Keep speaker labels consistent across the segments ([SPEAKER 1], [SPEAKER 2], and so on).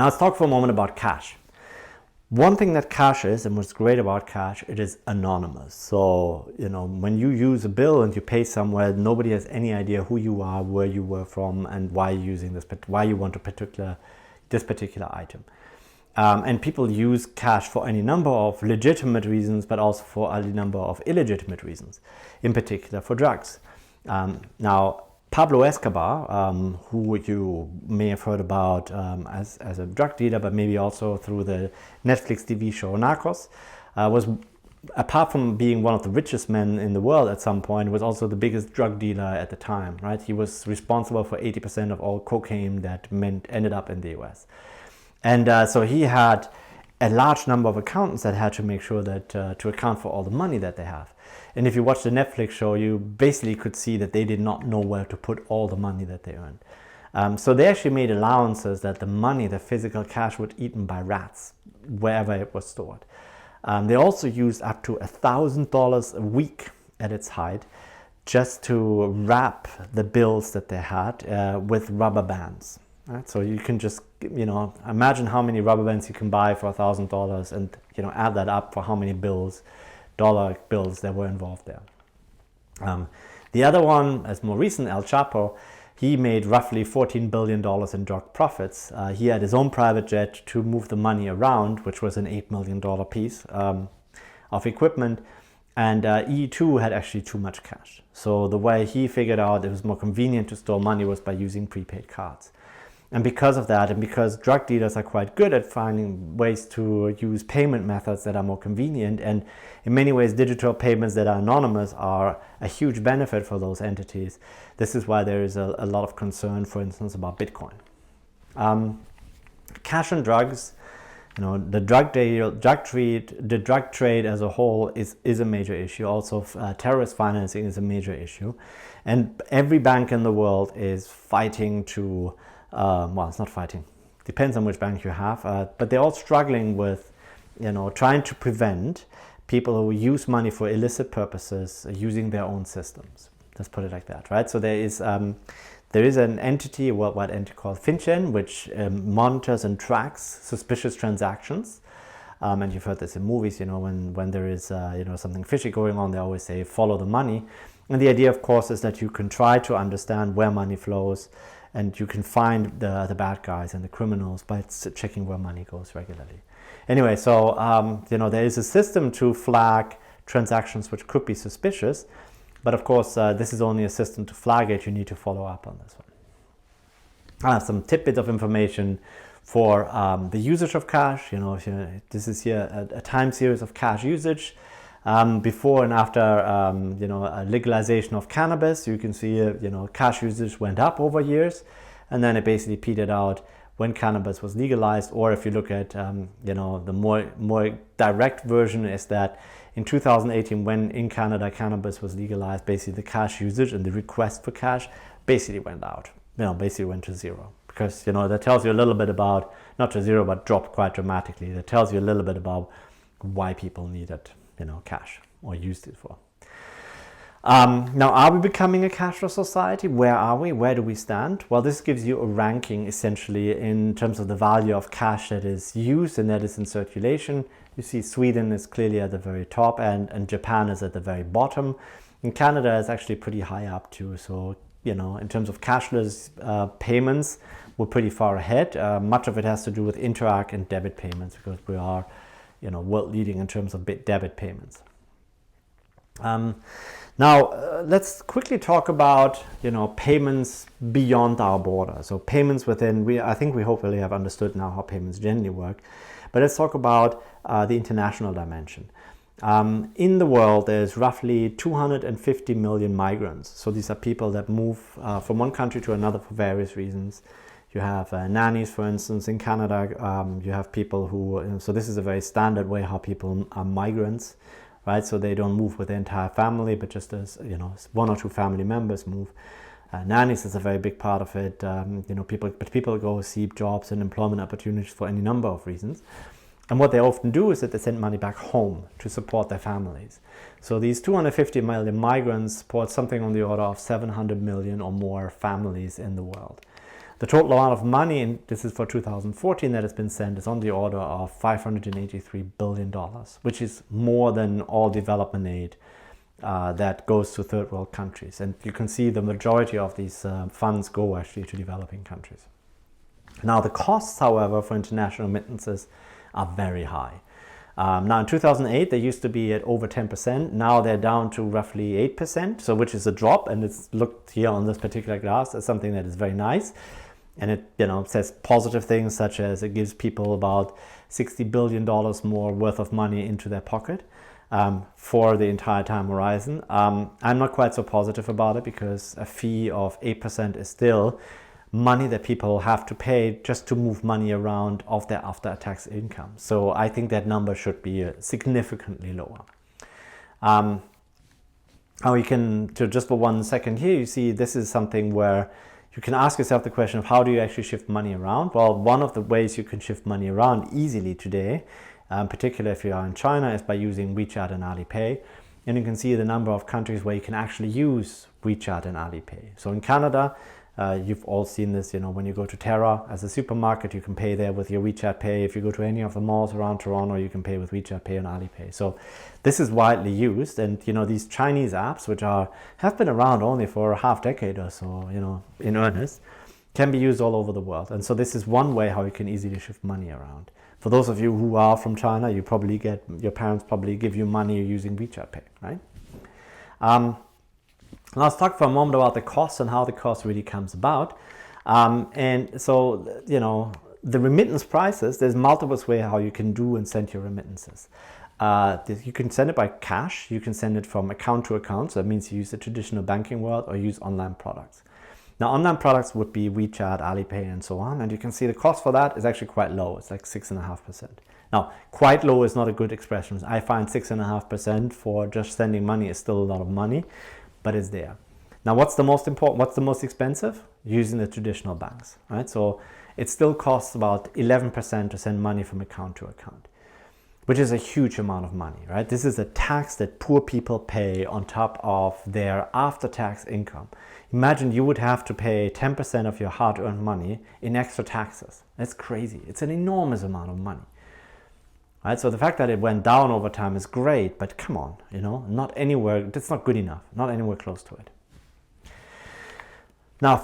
[SPEAKER 1] Now let's talk for a moment about cash. One thing that cash is, and what's great about cash, it is anonymous. So, when you use a bill and you pay somewhere, nobody has any idea who you are, where you were from, and why you're using this, why you want this particular item. And people use cash for any number of legitimate reasons, but also for any number of illegitimate reasons, in particular for drugs. Now, Pablo Escobar, who you may have heard about as a drug dealer, but maybe also through the Netflix TV show Narcos, was, apart from being one of the richest men in the world at some point, was also the biggest drug dealer at the time, right? He was responsible for 80% of all cocaine that ended up in the US. And so he had a large number of accountants that had to make sure that to account for all the money that they have. And if you watch the Netflix show, you basically could see that they did not know where to put all the money that they earned. So they actually made allowances that the money, the physical cash, would be eaten by rats wherever it was stored. They also used up to $1,000 a week at its height just to wrap the bills that they had with rubber bands. Right? So you can just, imagine how many rubber bands you can buy for $1,000 and, add that up for how many dollar bills that were involved there. The other one, as more recent, El Chapo, he made roughly $14 billion in drug profits. He had his own private jet to move the money around, which was an $8 million piece of equipment. And he too had actually too much cash. So the way he figured out it was more convenient to store money was by using prepaid cards. And because of that, and because drug dealers are quite good at finding ways to use payment methods that are more convenient, and in many ways digital payments that are anonymous are a huge benefit for those entities, this is why there is a lot of concern, for instance, about Bitcoin. Cash and drugs, the drug trade as a whole is a major issue. Also, terrorist financing is a major issue. And every bank in the world is fighting to it's not fighting. Depends on which bank you have, but they're all struggling with, trying to prevent people who use money for illicit purposes using their own systems. Let's put it like that, right? So there is an entity, a worldwide entity called FinTech, which monitors and tracks suspicious transactions. And you've heard this in movies, when there is something fishy going on, they always say follow the money. And the idea, of course, is that you can try to understand where money flows, and you can find the bad guys and the criminals by checking where money goes regularly. Anyway, so there is a system to flag transactions which could be suspicious, but of course this is only a system to flag it. You need to follow up on this one. Some tidbits of information for the usage of cash. This is here a time series of cash usage. Before and after a legalization of cannabis, you can see cash usage went up over years, and then it basically petered out when cannabis was legalized. Or if you look at the more direct version is that in 2018, when in Canada cannabis was legalized, basically the cash usage and the request for cash basically went out. Basically went to zero, because that tells you a little bit about, not to zero, but dropped quite dramatically. That tells you a little bit about why people needed cash or used it for. Now, are we becoming a cashless society? Where are we? Where do we stand? Well, this gives you a ranking essentially in terms of the value of cash that is used and that is in circulation. You see Sweden is clearly at the very top, and Japan is at the very bottom. And Canada is actually pretty high up too. So, in terms of cashless payments, we're pretty far ahead. Much of it has to do with Interac and debit payments, because we are world leading in terms of debit payments. Now, let's quickly talk about, payments beyond our border. So payments within, I think we hopefully have understood now how payments generally work, but let's talk about the international dimension. In the world, there's roughly 250 million migrants. So these are people that move from one country to another for various reasons. You have nannies, for instance, in Canada. You have people who, so this is a very standard way how people are migrants, right? So they don't move with the entire family, but just as, one or two family members move. Nannies is a very big part of it. People go seek jobs and employment opportunities for any number of reasons. And what they often do is that they send money back home to support their families. So these 250 million migrants support something on the order of 700 million or more families in the world. The total amount of money, and this is for 2014, that has been sent is on the order of $583 billion, which is more than all development aid that goes to third world countries. And you can see the majority of these funds go actually to developing countries. Now the costs, however, for international remittances are very high. Now in 2008 they used to be at over 10%. Now they're down to roughly 8%, so which is a drop, and it's looked here on this particular graph as something that is very nice. And it says positive things such as it gives people about $60 billion more worth of money into their pocket for the entire time horizon. I'm not quite so positive about it, because a fee of 8% is still money that people have to pay just to move money around of their after-tax income. So I think that number should be significantly lower. Now you can, just for 1 second here, you see this is something where you can ask yourself the question of how do you actually shift money around? Well, one of the ways you can shift money around easily today, particularly if you are in China, is by using WeChat and Alipay. And you can see the number of countries where you can actually use WeChat and Alipay. So in Canada, you've all seen this, when you go to Terra as a supermarket, you can pay there with your WeChat Pay. If you go to any of the malls around Toronto, you can pay with WeChat Pay and Alipay. So this is widely used, and these Chinese apps, which have been around only for a half decade or so, in earnest, can be used all over the world. And so this is one way how you can easily shift money around. For those of you who are from China, your parents probably give you money using WeChat Pay, right? Let's talk for a moment about the cost and how the cost really comes about. And so, the remittance prices, there's multiple ways how you can do and send your remittances. You can send it by cash, you can send it from account to account, so that means you use the traditional banking world or use online products. Now online products would be WeChat, Alipay and so on, and you can see the cost for that is actually quite low, it's like 6.5%. Now, quite low is not a good expression. I find 6.5% for just sending money is still a lot of money, but it's there. Now, what's the most important, what's the most expensive? Using the traditional banks, right? So it still costs about 11% to send money from account to account, which is a huge amount of money, right? This is a tax that poor people pay on top of their after-tax income. Imagine you would have to pay 10% of your hard-earned money in extra taxes. That's crazy. It's an enormous amount of money. Right, so the fact that it went down over time is great, but come on, not anywhere, that's not good enough, not anywhere close to it. Now,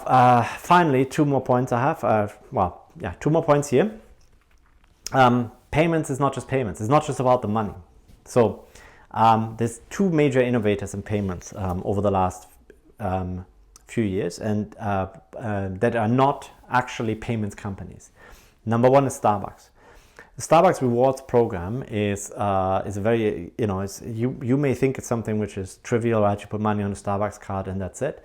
[SPEAKER 1] finally, 2 more points I have, 2 more points here. Payments is not just payments, it's not just about the money. So there's 2 major innovators in payments over the last few years, and that are not actually payments companies. Number 1 is Starbucks. The Starbucks rewards program is a very, you may think it's something which is trivial, right? You put money on a Starbucks card and that's it.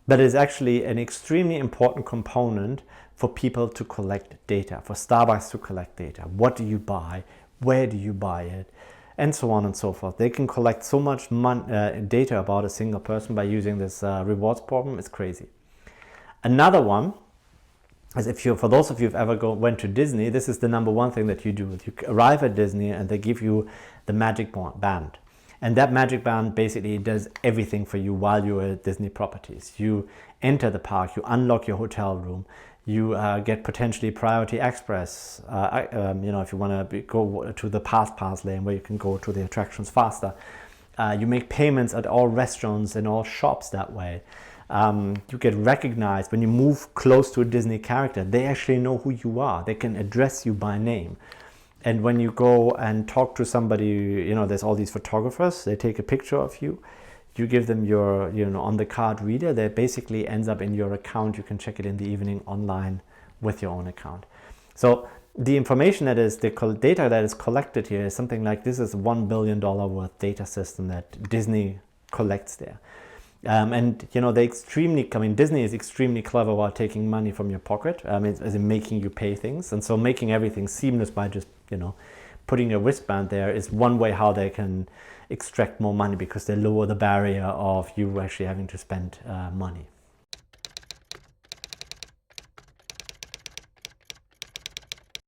[SPEAKER 1] But it's actually an extremely important component for people to collect data, for Starbucks to collect data. What do you buy? Where do you buy it? And so on and so forth. They can collect so much data about a single person by using this rewards program. It's crazy. Another one, as for those of you who've ever went to Disney, this is the number 1 thing that you do. You arrive at Disney and they give you the magic band. And that magic band basically does everything for you while you're at Disney properties. You enter the park, you unlock your hotel room, you get potentially priority express, if you want to go to the pass lane where you can go to the attractions faster. You make payments at all restaurants and all shops that way. You get recognized when you move close to a Disney character. They actually know who you are. They can address you by name. And when you go and talk to somebody, there's all these photographers. They take a picture of you. You give them your, on the card reader. That basically ends up in your account. You can check it in the evening online with your own account. So the information that is, the data that is collected here is something like this is $1 billion worth data system that Disney collects there. Disney is extremely clever about taking money from your pocket, as in making you pay things. And so making everything seamless by just, putting your wristband there is one way how they can extract more money, because they lower the barrier of you actually having to spend money.